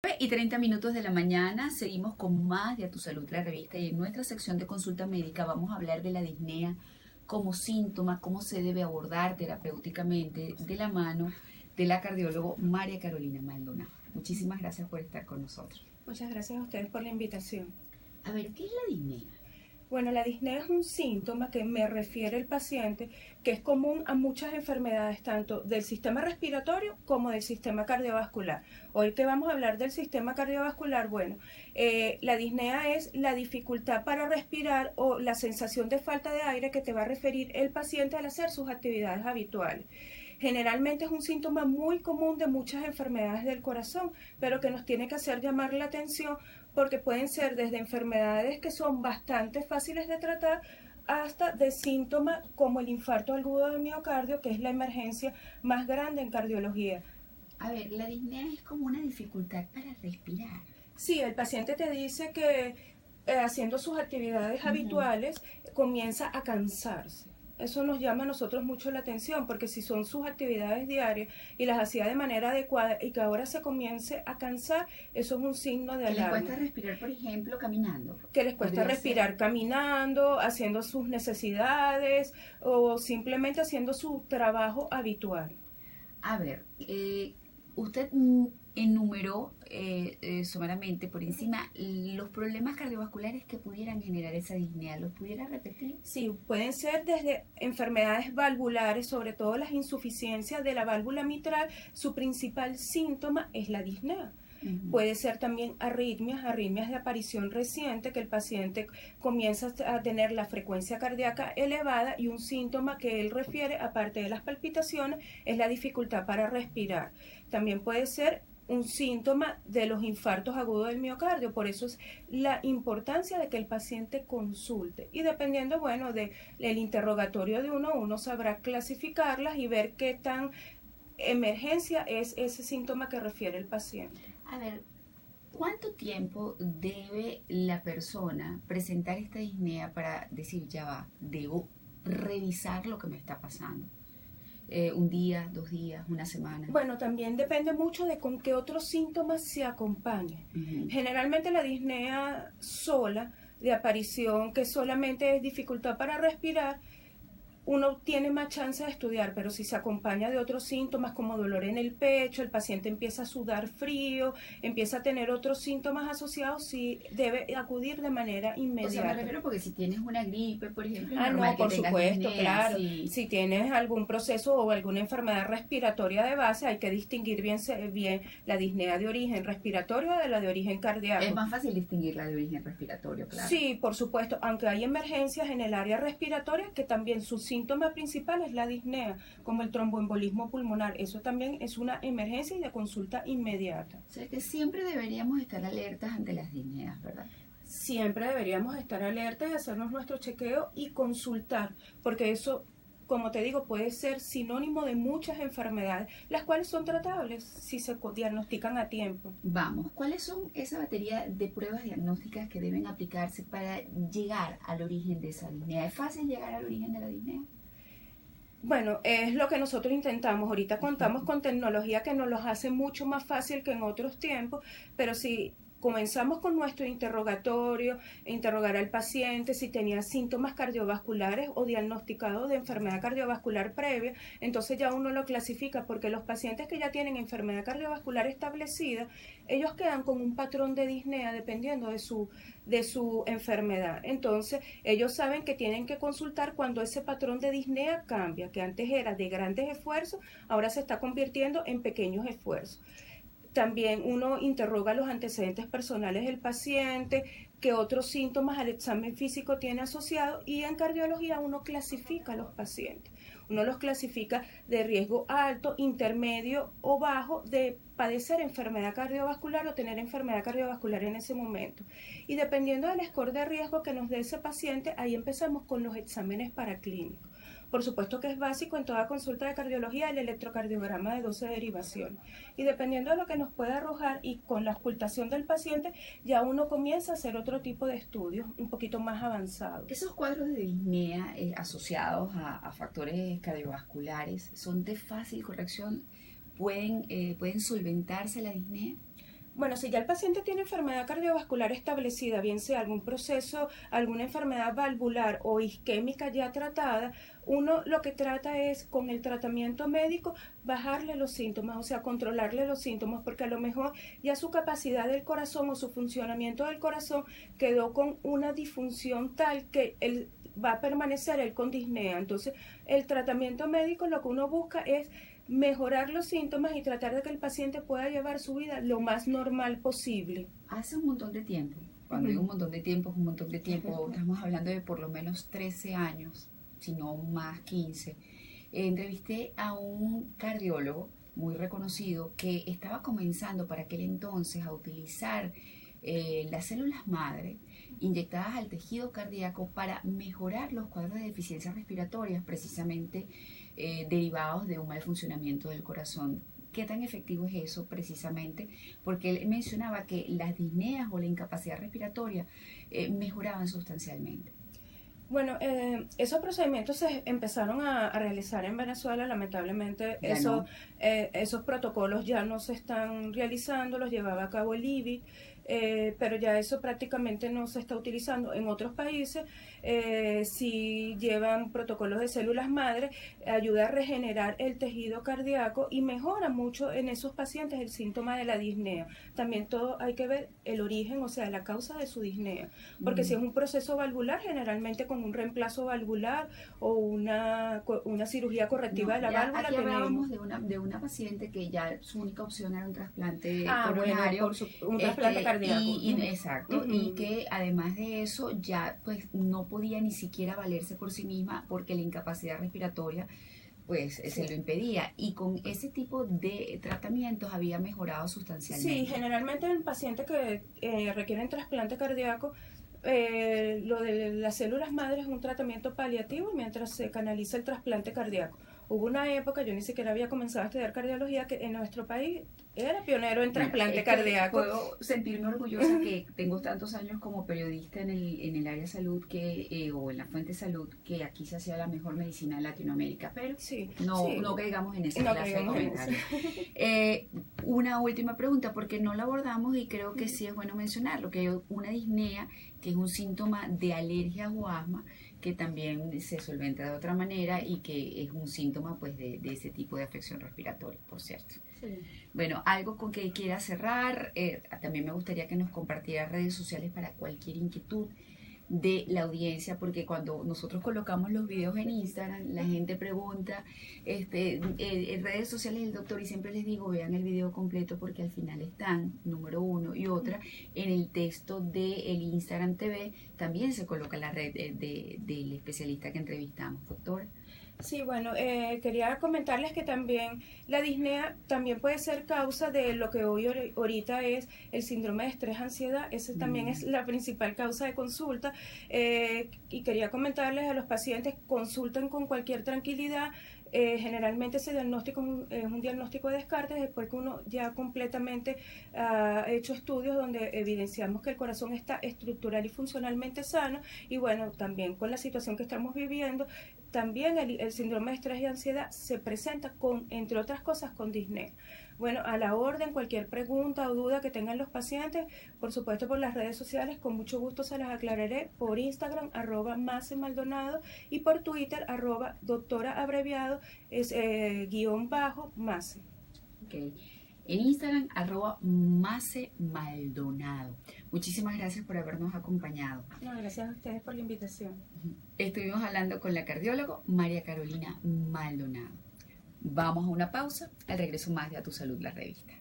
9:30 de la mañana, seguimos con más de A Tu Salud, la revista, y en nuestra sección de consulta médica vamos a hablar de la disnea como síntoma, cómo se debe abordar terapéuticamente de la mano de la cardiólogo María Carolina Maldonado. Muchísimas gracias por estar con nosotros. Muchas gracias a ustedes por la invitación. A ver, ¿qué es la disnea? Bueno, la disnea es un síntoma que me refiere el paciente que es común a muchas enfermedades, tanto del sistema respiratorio como del sistema cardiovascular. Hoy que vamos a hablar del sistema cardiovascular, bueno, la disnea es la dificultad para respirar o la sensación de falta de aire que te va a referir el paciente al hacer sus actividades habituales. Generalmente es un síntoma muy común de muchas enfermedades del corazón, pero que nos tiene que hacer llamar la atención porque pueden ser desde enfermedades que son bastante fáciles de tratar hasta de síntomas como el infarto agudo del miocardio, que es la emergencia más grande en cardiología. A ver, la disnea es como una dificultad para respirar. Sí, el paciente te dice que haciendo sus actividades habituales comienza a cansarse. Eso nos llama a nosotros mucho la atención, porque si son sus actividades diarias y las hacía de manera adecuada y que ahora se comience a cansar, eso es un signo de alarma. ¿Que les cuesta respirar, por ejemplo, caminando? Que les cuesta respirar caminando, haciendo sus necesidades o simplemente haciendo su trabajo habitual. A ver, usted enumeró someramente por encima los problemas cardiovasculares que pudieran generar esa disnea. ¿Los pudiera repetir? Sí, pueden ser desde enfermedades valvulares, sobre todo las insuficiencias de la válvula mitral. Su principal síntoma es la disnea. Puede ser también arritmias de aparición reciente, que el paciente comienza a tener la frecuencia cardíaca elevada y un síntoma que él refiere, aparte de las palpitaciones, es la dificultad para respirar. También puede ser un síntoma de los infartos agudos del miocardio, por eso es la importancia de que el paciente consulte y dependiendo, bueno, del interrogatorio de uno sabrá clasificarlas y ver qué tan emergencia es ese síntoma que refiere el paciente. A ver, ¿cuánto tiempo debe la persona presentar esta disnea para decir, ya va, debo revisar lo que me está pasando? ¿Un día, 2 días, una semana? Bueno, también depende mucho de con qué otros síntomas se acompañe. Generalmente la disnea sola, de aparición, que solamente es dificultad para respirar, uno tiene más chance de estudiar, pero si se acompaña de otros síntomas como dolor en el pecho, el paciente empieza a sudar frío, empieza a tener otros síntomas asociados, sí debe acudir de manera inmediata. O sea, me refiero porque si tienes una gripe, por ejemplo, no, por supuesto, disnea, claro. sí. Si tienes algún proceso o alguna enfermedad respiratoria de base, hay que distinguir bien la disnea de origen respiratorio de la de origen cardíaco. Es más fácil distinguir la de origen respiratorio, claro. Sí, por supuesto, aunque hay emergencias en el área respiratoria que también su síntoma principal es la disnea, como el tromboembolismo pulmonar. Eso también es una emergencia y de consulta inmediata. O sea que siempre deberíamos estar alertas ante las disneas, ¿verdad? Siempre deberíamos estar alertas y hacernos nuestro chequeo y consultar, porque eso, como te digo, puede ser sinónimo de muchas enfermedades, las cuales son tratables si se diagnostican a tiempo. Vamos, ¿cuáles son esa batería de pruebas diagnósticas que deben aplicarse para llegar al origen de esa disnea? ¿Es fácil llegar al origen de la disnea? Bueno, es lo que nosotros intentamos. Ahorita contamos con tecnología que nos los hace mucho más fácil que en otros tiempos, pero si comenzamos con nuestro interrogatorio, interrogar al paciente si tenía síntomas cardiovasculares o diagnosticado de enfermedad cardiovascular previa, entonces ya uno lo clasifica, porque los pacientes que ya tienen enfermedad cardiovascular establecida, ellos quedan con un patrón de disnea dependiendo de su enfermedad. Entonces, ellos saben que tienen que consultar cuando ese patrón de disnea cambia, que antes era de grandes esfuerzos, ahora se está convirtiendo en pequeños esfuerzos. También uno interroga los antecedentes personales del paciente, qué otros síntomas al examen físico tiene asociado, y en cardiología uno clasifica a los pacientes. Uno los clasifica de riesgo alto, intermedio o bajo de padecer enfermedad cardiovascular o tener enfermedad cardiovascular en ese momento. Y dependiendo del score de riesgo que nos dé ese paciente, ahí empezamos con los exámenes paraclínicos. Por supuesto que es básico en toda consulta de cardiología el electrocardiograma de 12 derivaciones. Y dependiendo de lo que nos pueda arrojar y con la ocultación del paciente, ya uno comienza a hacer otro tipo de estudios un poquito más avanzados. Esos cuadros de disnea asociados a factores cardiovasculares son de fácil corrección. ¿Pueden solventarse la disnea? Bueno, si ya el paciente tiene enfermedad cardiovascular establecida, bien sea algún proceso, alguna enfermedad valvular o isquémica ya tratada, uno lo que trata es, con el tratamiento médico, bajarle los síntomas, o sea, controlarle los síntomas, porque a lo mejor ya su capacidad del corazón o su funcionamiento del corazón quedó con una disfunción tal que él va a permanecer él con disnea. Entonces, el tratamiento médico lo que uno busca es mejorar los síntomas y tratar de que el paciente pueda llevar su vida lo más normal posible. Hace un montón de tiempo, cuando digo un montón de tiempo, es un montón de tiempo, estamos hablando de por lo menos 13 años, si no más 15, entrevisté a un cardiólogo muy reconocido que estaba comenzando para aquel entonces a utilizar las células madre inyectadas al tejido cardíaco para mejorar los cuadros de deficiencias respiratorias, precisamente derivados de un mal funcionamiento del corazón. ¿Qué tan efectivo es eso precisamente? Porque él mencionaba que las disneas o la incapacidad respiratoria mejoraban sustancialmente. Bueno, esos procedimientos se empezaron a realizar en Venezuela. Lamentablemente No. esos protocolos ya no se están realizando, los llevaba a cabo el IBI, pero ya eso prácticamente no se está utilizando. En otros países sí llevan protocolos de células madre, ayuda a regenerar el tejido cardíaco y mejora mucho en esos pacientes el síntoma de la disnea. También todo hay que ver el origen, o sea, la causa de su disnea, porque si es un proceso valvular, generalmente con un reemplazo valvular o una cirugía correctiva de la válvula. Aquí hablábamos de una paciente que ya su única opción era un trasplante coronario. Bueno, un trasplante cardíaco. Exacto, y que además de eso ya pues no podía ni siquiera valerse por sí misma porque la incapacidad respiratoria pues se lo impedía, y con ese tipo de tratamientos había mejorado sustancialmente. Sí, generalmente en pacientes que requieren trasplante cardíaco, lo de las células madre es un tratamiento paliativo mientras se canaliza el trasplante cardíaco. Hubo una época, yo ni siquiera había comenzado a estudiar cardiología, que en nuestro país era pionero en trasplante cardíaco. Puedo sentirme orgullosa que tengo tantos años como periodista en el área salud o en la fuente salud, que aquí se hacía la mejor medicina de Latinoamérica, pero no caigamos en esa clase de comentarios. Una última pregunta, porque no la abordamos y creo que sí es bueno mencionarlo, que hay una disnea, que es un síntoma de alergia o asma, que también se solventa de otra manera y que es un síntoma pues de ese tipo de afección respiratoria, por cierto. Sí. Bueno, algo con que quiera cerrar, también me gustaría que nos compartiera redes sociales para cualquier inquietud de la audiencia, porque cuando nosotros colocamos los videos en Instagram, la gente pregunta en redes sociales del doctor, y siempre les digo, vean el video completo porque al final están, número uno, y otra, en el texto del Instagram TV también se coloca la red del especialista que entrevistamos, doctora. Sí, bueno, quería comentarles que también la disnea también puede ser causa de lo que hoy ahorita es el síndrome de estrés-ansiedad. Esa también es la principal causa de consulta. Y quería comentarles a los pacientes, consulten con cualquier tranquilidad. Generalmente ese diagnóstico es un diagnóstico de descarte después que uno ya completamente ha hecho estudios donde evidenciamos que el corazón está estructural y funcionalmente sano. Y bueno, también con la situación que estamos viviendo, también el síndrome de estrés y ansiedad se presenta con, entre otras cosas, con disnea. Bueno, a la orden, cualquier pregunta o duda que tengan los pacientes, por supuesto por las redes sociales, con mucho gusto se las aclararé por Instagram, @MaceMaldonado, y por Twitter, @doctora abreviado, es _Mace. Okay. En Instagram, @MaceMaldonado. Muchísimas gracias por habernos acompañado. No, gracias a ustedes por la invitación. Estuvimos hablando con la cardióloga María Carolina Maldonado. Vamos a una pausa, al regreso más de A Tu Salud, la revista.